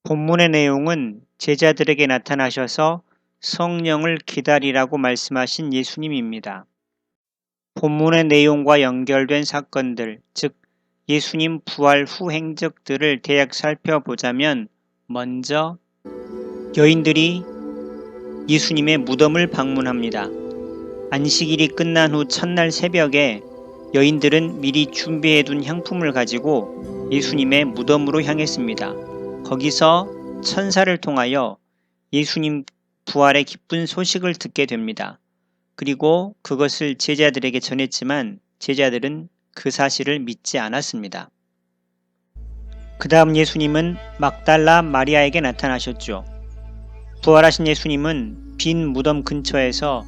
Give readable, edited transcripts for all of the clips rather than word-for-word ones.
본문의 내용은 제자들에게 나타나셔서 성령을 기다리라고 말씀하신 예수님입니다. 본문의 내용과 연결된 사건들, 즉 예수님 부활 후 행적들을 대략 살펴보자면 먼저 여인들이 예수님의 무덤을 방문합니다. 안식일이 끝난 후 첫날 새벽에 여인들은 미리 준비해둔 향품을 가지고 예수님의 무덤으로 향했습니다. 거기서 천사를 통하여 예수님 부활의 기쁜 소식을 듣게 됩니다. 그리고 그것을 제자들에게 전했지만 제자들은 그 사실을 믿지 않았습니다. 그 다음 예수님은 막달라 마리아에게 나타나셨죠. 부활하신 예수님은 빈 무덤 근처에서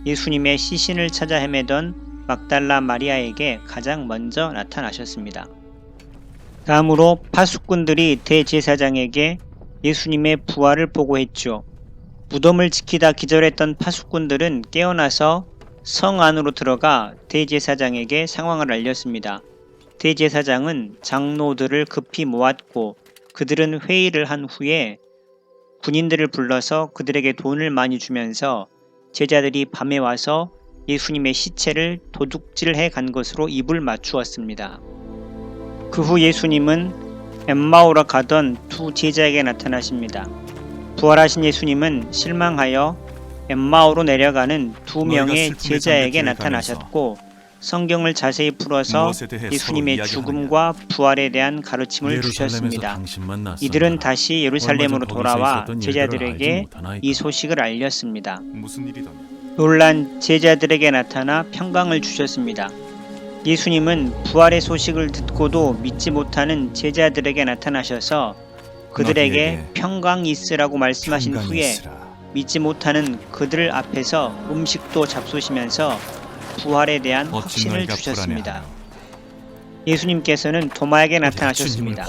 예수님의 시신을 찾아 헤매던 막달라 마리아에게 가장 먼저 나타나셨습니다. 다음으로 파수꾼들이 대제사장에게 예수님의 부활을 보고했죠. 무덤을 지키다 기절했던 파수꾼들은 깨어나서 성 안으로 들어가 대제사장에게 상황을 알렸습니다. 대제사장은 장로들을 급히 모았고 그들은 회의를 한 후에 군인들을 불러서 그들에게 돈을 많이 주면서 제자들이 밤에 와서 예수님의 시체를 도둑질해 간 것으로 입을 맞추었습니다. 그 후 예수님은 엠마오로 가던 두 제자에게 나타나십니다. 부활하신 예수님은 실망하여 엠마오로 내려가는 두 명의 제자에게 나타나셨고 성경을 자세히 풀어서 예수님의 죽음과 부활에 대한 가르침을 주셨습니다. 이들은 다시 예루살렘으로 돌아와 제자들에게 이 소식을 알렸습니다. 놀란 제자들에게 나타나 평강을 주셨습니다. 예수님은 부활의 소식을 듣고도 믿지 못하는 제자들에게 나타나셔서 그들에게 평강이 있으라고 말씀하신 후에 믿지 못하는 그들 앞에서 음식도 잡수시면서 부활에 대한 확신을 주셨습니다. 예수님께서는 도마에게 나타나셨습니다.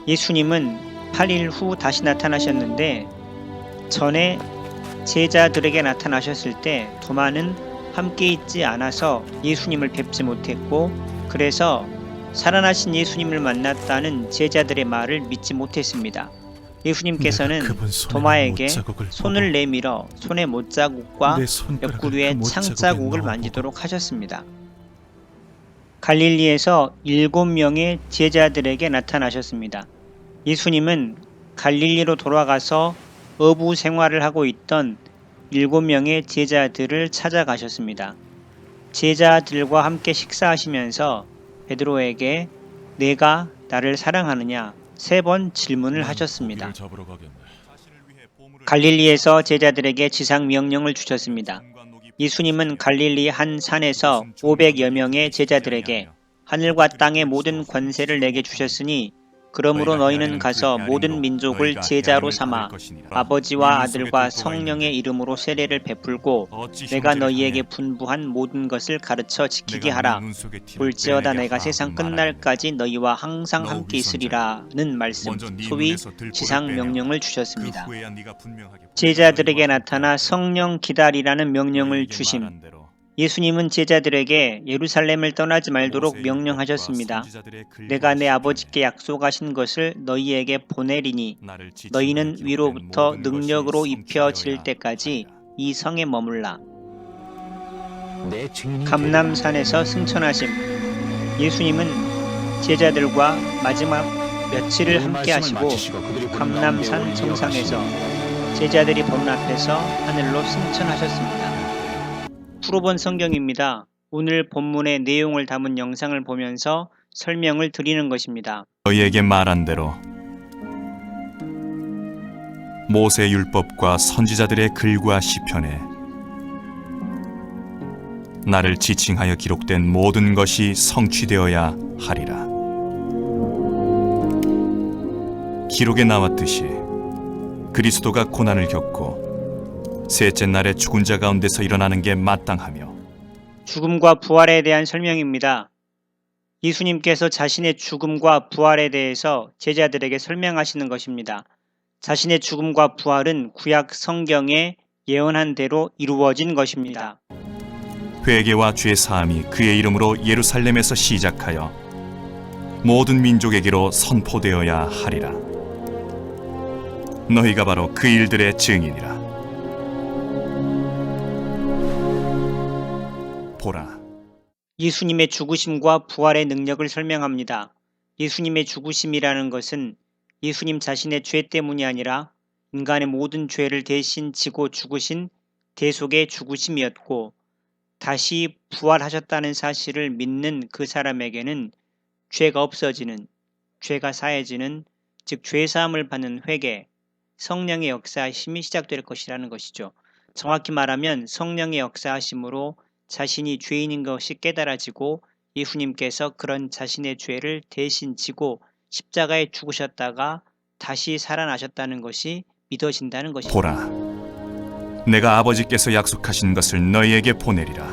예수님은 8일 후 다시 나타나셨는데 전에 제자들에게 나타나셨을 때 도마는 함께 있지 않아서 예수님을 뵙지 못했고 그래서 살아나신 예수님을 만났다는 제자들의 말을 믿지 못했습니다. 예수님께서는 도마에게 손을 내밀어 손의 못자국과 옆구리에 창자국을 만지도록 하셨습니다. 갈릴리에서 7명의 제자들에게 나타나셨습니다. 예수님은 갈릴리로 돌아가서 어부 생활을 하고 있던 7명의 제자들을 찾아가셨습니다. 제자들과 함께 식사하시면서 베드로에게 내가 나를 사랑하느냐 3번 질문을 하셨습니다. 갈릴리에서 제자들에게 지상 명령을 주셨습니다. 예수님은 갈릴리 한 산에서 500여 명의 제자들에게 하늘과 땅의 모든 권세를 내게 주셨으니 그러므로 너희는 가서 모든 민족을 제자로 삼아 아버지와 아들과 성령의 이름으로 세례를 베풀고 내가 너희에게 분부한 모든 것을 가르쳐 지키게 하라. 볼지어다 내가 세상 끝날까지 너희와 항상 함께 있으리라는 말씀, 소위 지상 명령을 주셨습니다. 제자들에게 나타나 성령 기다리라는 명령을 주심. 예수님은 제자들에게 예루살렘을 떠나지 말도록 명령하셨습니다. 내가 내 아버지께 약속하신 것을 너희에게 보내리니 너희는 위로부터 능력으로 입혀질 때까지 이 성에 머물라. 감람산에서 승천하심. 예수님은 제자들과 마지막 며칠을 함께 하시고 감람산 정상에서 제자들이 보는 앞에서 하늘로 승천하셨습니다. 풀어본 성경입니다. 오늘 본문의 내용을 담은 영상을 보면서 설명을 드리는 것입니다. 너희에게 말한 대로 모세 율법과 선지자들의 글과 시편에 나를 지칭하여 기록된 모든 것이 성취되어야 하리라. 기록에 나왔듯이 그리스도가 고난을 겪고 셋째 날에 죽은 자 가운데서 일어나는 게 마땅하며. 죽음과 부활에 대한 설명입니다. 예수님께서 자신의 죽음과 부활에 대해서 제자들에게 설명하시는 것입니다. 자신의 죽음과 부활은 구약 성경에 예언한 대로 이루어진 것입니다. 회개와 죄 사함이 그의 이름으로 예루살렘에서 시작하여 모든 민족에게로 선포되어야 하리라. 너희가 바로 그 일들의 증인이라. 보라, 예수님의 죽으심과 부활의 능력을 설명합니다. 예수님의 죽으심이라는 것은 예수님 자신의 죄 때문이 아니라 인간의 모든 죄를 대신 지고 죽으신 대속의 죽으심이었고, 다시 부활하셨다는 사실을 믿는 그 사람에게는 죄가 없어지는, 죄가 사해지는, 즉 죄사함을 받는 회개, 성령의 역사하심이 시작될 것이라는 것이죠. 정확히 말하면 성령의 역사하심으로 자신이 죄인인 것이 깨달아지고 예수님께서 그런 자신의 죄를 대신 지고 십자가에 죽으셨다가 다시 살아나셨다는 것이 믿어진다는 것입니다. 보라, 내가 아버지께서 약속하신 것을 너희에게 보내리라.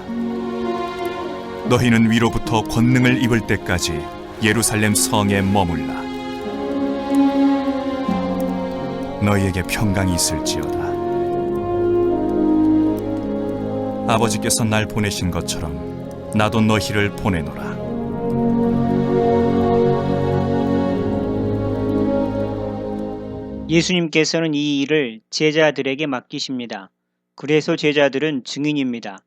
너희는 위로부터 권능을 입을 때까지 예루살렘 성에 머물라. 너희에게 평강이 있을지어다. 아버지께서 날 보내신 것처럼 나도 너희를 보내노라. 예수님께서는 이 일을 제자들에게 맡기십니다. 그래서 제자들은 증인입니다.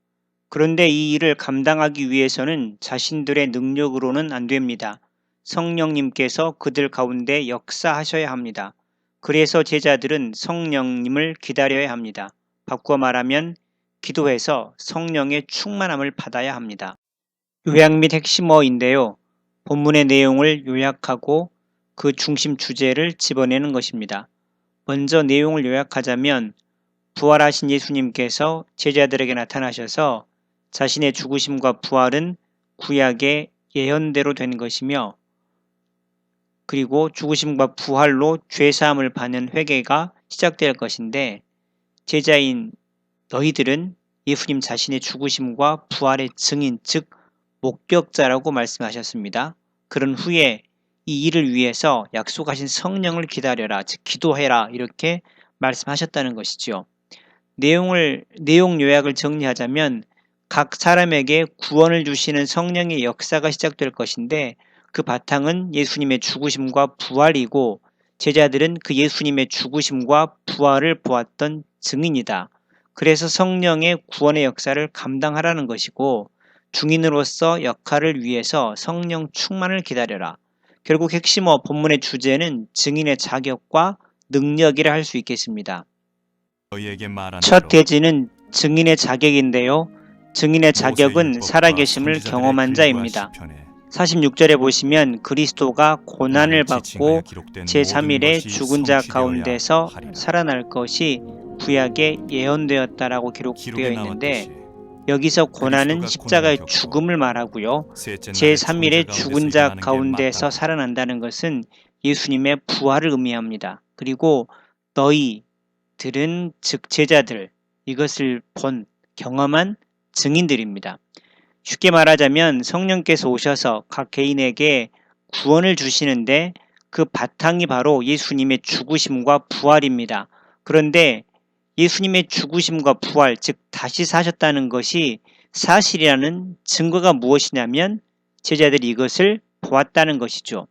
그런데 이 일을 감당하기 위해서는 자신들의 능력으로는 안 됩니다. 성령님께서 그들 가운데 역사하셔야 합니다. 그래서 제자들은 성령님을 기다려야 합니다. 바꾸어 말하면 기도해서 성령의 충만함을 받아야 합니다. 요약 및 핵심어인데요. 본문의 내용을 요약하고 그 중심 주제를 집어내는 것입니다. 먼저 내용을 요약하자면 부활하신 예수님께서 제자들에게 나타나셔서 자신의 죽으심과 부활은 구약의 예언대로 된 것이며, 그리고 죽으심과 부활로 죄사함을 받는 회개가 시작될 것인데, 제자인 너희들은 예수님 자신의 죽으심과 부활의 증인, 즉 목격자라고 말씀하셨습니다. 그런 후에 이 일을 위해서 약속하신 성령을 기다려라, 즉 기도해라, 이렇게 말씀하셨다는 것이죠. 내용 요약을 정리하자면 각 사람에게 구원을 주시는 성령의 역사가 시작될 것인데, 그 바탕은 예수님의 죽으심과 부활이고 제자들은 그 예수님의 죽으심과 부활을 보았던 증인이다. 그래서 성령의 구원의 역사를 감당하라는 것이고, 증인으로서 역할을 위해서 성령 충만을 기다려라. 결국 핵심어 본문의 주제는 증인의 자격과 능력이라 할 수 있겠습니다. 너희에게 말한 첫 대로 대지는 증인의 자격인데요. 증인의 자격은 살아계심을 경험한 자입니다. 46절에 보시면 그리스도가 고난을 받고 제3일에 죽은 자 가운데서 살아날 것이 구약에 예언되었다라고 기록되어 있는데, 여기서 고난은 십자가의 죽음을 말하고요. 제3일에 죽은 자 가운데서 살아난다는 것은 예수님의 부활을 의미합니다. 그리고 너희들은 즉 제자들, 이것을 본 경험한 증인들입니다. 쉽게 말하자면 성령께서 오셔서 각 개인에게 구원을 주시는데 그 바탕이 바로 예수님의 죽으심과 부활입니다. 그런데 예수님의 죽으심과 부활, 즉 다시 사셨다는 것이 사실이라는 증거가 무엇이냐면 제자들이 이것을 보았다는 것이죠.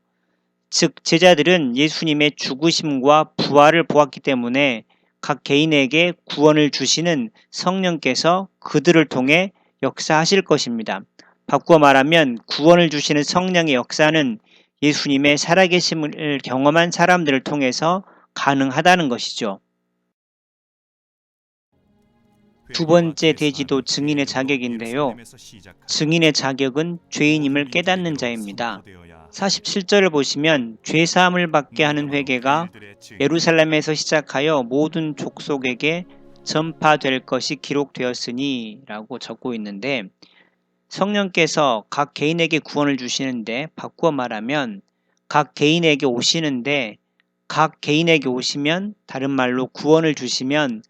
즉 제자들은 예수님의 죽으심과 부활을 보았기 때문에 각 개인에게 구원을 주시는 성령께서 그들을 통해 역사하실 것입니다. 바꾸어 말하면 구원을 주시는 성령의 역사는 예수님의 살아계심을 경험한 사람들을 통해서 가능하다는 것이죠. 두 번째 대지도 증인의 자격인데요. 증인의 자격은 죄인임을 깨닫는 자입니다. 47절을 보시면 죄사함을 받게 하는 회개가 예루살렘에서 시작하여 모든 족속에게 전파될 것이 기록되었으니 라고 적고 있는데, 성령께서 각 개인에게 구원을 주시는데 바꾸어 말하면 각 개인에게 오시는데, 각 개인에게 오시면 다른 말로 구원을 주시면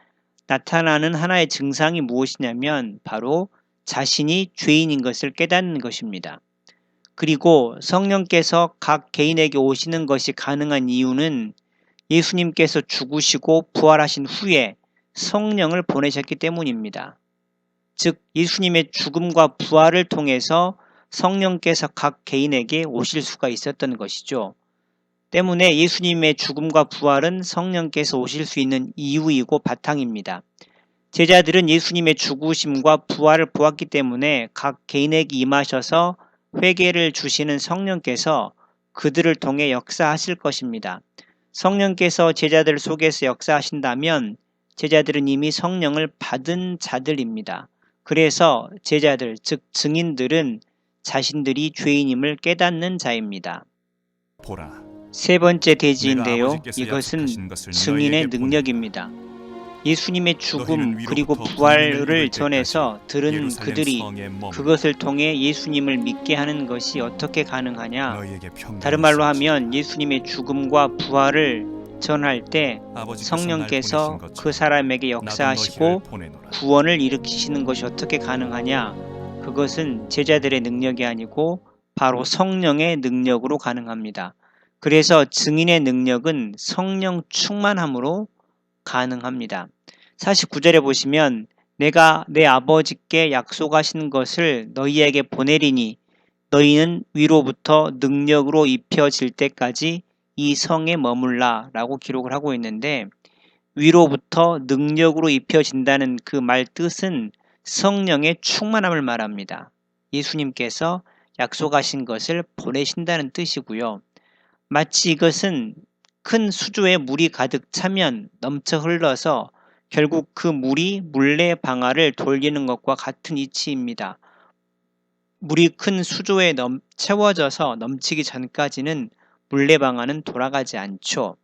나타나는 하나의 증상이 무엇이냐면 바로 자신이 죄인인 것을 깨닫는 것입니다. 그리고 성령께서 각 개인에게 오시는 것이 가능한 이유는 예수님께서 죽으시고 부활하신 후에 성령을 보내셨기 때문입니다. 즉 예수님의 죽음과 부활을 통해서 성령께서 각 개인에게 오실 수가 있었던 것이죠. 때문에 예수님의 죽음과 부활은 성령께서 오실 수 있는 이유이고 바탕입니다. 제자들은 예수님의 죽으심과 부활을 보았기 때문에 각 개인에게 임하셔서 회개를 주시는 성령께서 그들을 통해 역사하실 것입니다. 성령께서 제자들 속에서 역사하신다면 제자들은 이미 성령을 받은 자들입니다. 그래서 제자들, 즉 증인들은 자신들이 죄인임을 깨닫는 자입니다. 보라, 세 번째 내가 대지인데요. 아버지께서 이것은 약속하신 것을 증인의 너희에게 보낸다. 능력입니다. 예수님의 죽음 너희는 그리고 위로부터 부활을 분명히 읽을 전해서 때까지 들은 예루살렘 그들이 성에 머물라. 그것을 통해 예수님을 믿게 하는 것이 어떻게 가능하냐? 너희에게 평강이 다른 말로 있을지어다. 하면 예수님의 죽음과 부활을 전할 때 아버지께서 날 성령께서 보내신 것처럼 그 사람에게 나도 역사하시고 너희를 보내노라. 구원을 일으키시는 것이 어떻게 가능하냐? 그것은 제자들의 능력이 아니고 바로 성령의 능력으로 가능합니다. 그래서 증인의 능력은 성령 충만함으로 가능합니다. 49절에 보시면 내가 내 아버지께 약속하신 것을 너희에게 보내리니 너희는 위로부터 능력으로 입혀질 때까지 이 성에 머물라 라고 기록을 하고 있는데 위로부터 능력으로 입혀진다는 그 말 뜻은 성령의 충만함을 말합니다. 예수님께서 약속하신 것을 보내신다는 뜻이고요. 마치 이것은 큰 수조에 물이 가득 차면 넘쳐 흘러서 결국 그 물이 물레방아를 돌리는 것과 같은 이치입니다. 물이 큰 수조에 채워져서 넘치기 전까지는 물레방아는 돌아가지 않죠.